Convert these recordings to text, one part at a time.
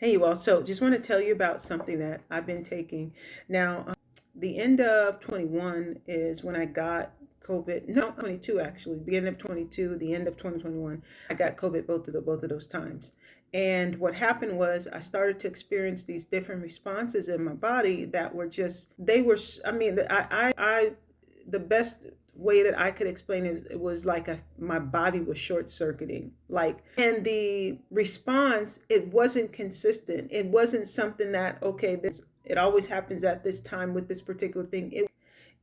Hey, you all. So just want to tell you about something that I've been taking. Now, the end of 21 is when I got COVID. No, 22 actually. Beginning of 22, the end of 2021, I got COVID both of those times. And what happened was I started to experience these different responses in my body that were just they were. I mean, the best way that I could explain is it was like my body was short circuiting, like, and the response, it wasn't consistent. It wasn't something that, okay, this, it always happens at this time with this particular thing.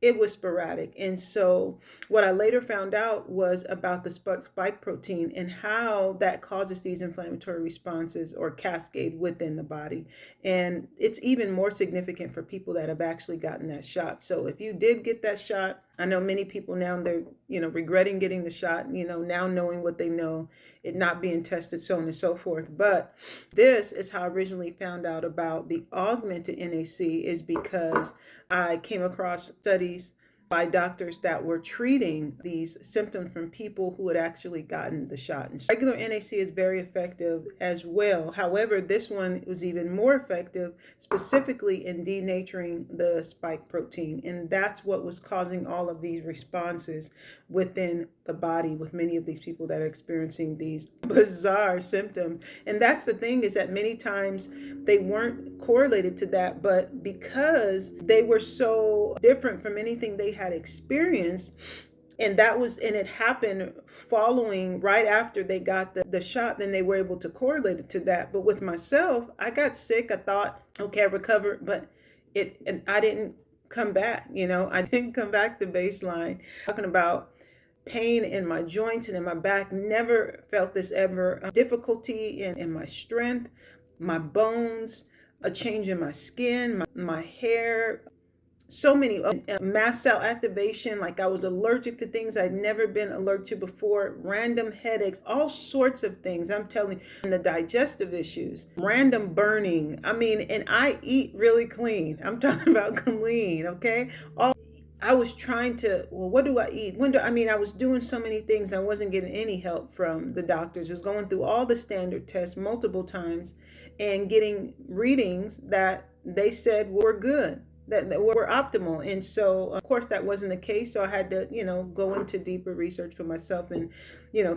It was sporadic. And so what I later found out was about the spike protein and how that causes these inflammatory responses or cascade within the body. And it's even more significant for people that have actually gotten that shot. So if you did get that shot, I know many people now, they're, regretting getting the shot, now knowing what they know, it not being tested, so on and so forth. But this is how I originally found out about the augmented NAC, is because I came across studies by doctors that were treating these symptoms from people who had actually gotten the shot. And regular NAC is very effective as well. However, this one was even more effective, specifically in denaturing the spike protein. And that's what was causing all of these responses within the body with many of these people that are experiencing these bizarre symptoms. And that's the thing, is that many times they weren't correlated to that, but because they were so different from anything they had experienced, and it happened following right after they got the shot, then they were able to correlate it to that. But with myself, I got sick. I thought, okay, I recovered, but and I didn't come back. I didn't come back to baseline. Talking about pain in my joints and in my back, never felt this ever. Difficulty in my strength, my bones, a change in my skin, my hair, so many mast cell activation, like I was allergic to things I'd never been allergic to before, random headaches, all sorts of things, I'm telling you. And the digestive issues, random burning. I mean, and I eat really clean. I'm talking about clean, okay? I was trying to, well, what do I eat? I was doing so many things. I wasn't getting any help from the doctors. I was going through all the standard tests multiple times and getting readings that they said were good, that were optimal. And so, of course, that wasn't the case. So I had to, go into deeper research for myself. And,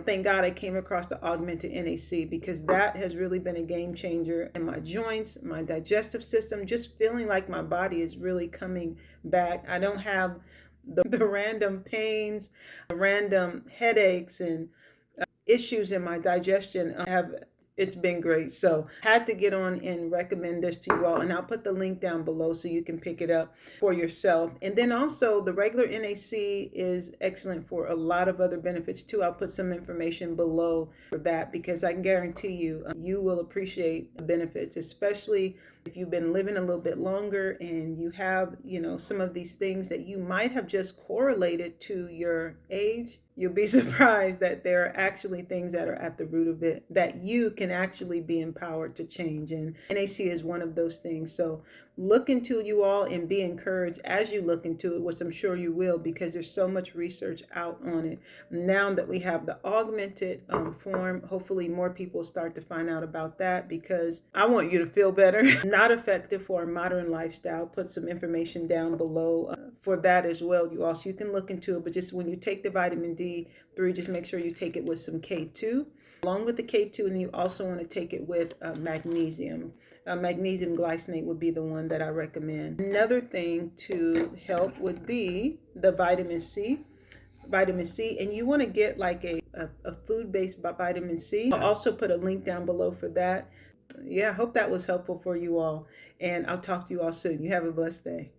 thank God I came across the augmented NAC, because that has really been a game changer in my joints, my digestive system, just feeling like my body is really coming back. I don't have the random pains, random headaches, and issues in my digestion. It's been great. So had to get on and recommend this to you all. And I'll put the link down below so you can pick it up for yourself. And then also the regular NAC is excellent for a lot of other benefits too. I'll put some information below for that, because I can guarantee you, you will appreciate the benefits, especially if you've been living a little bit longer and you have, some of these things that you might have just correlated to your age. You'll be surprised that there are actually things that are at the root of it that you can actually be empowered to change. And NAC is one of those things. So look into it, you all, and be encouraged as you look into it, which I'm sure you will, because there's so much research out on it. Now that we have the augmented form, hopefully more people start to find out about that, because I want you to feel better. Not effective for a modern lifestyle. Put some information down below for that as well, you all, so you can look into it. But just when you take the vitamin D3, just make sure you take it with some K2 along with the K2, and you also want to take it with magnesium. Magnesium glycinate would be the one that I recommend. Another thing to help would be the vitamin C. And you want to get like a food-based vitamin C. I'll also put a link down below for that. Yeah, I hope that was helpful for you all, and I'll talk to you all soon. You have a blessed day.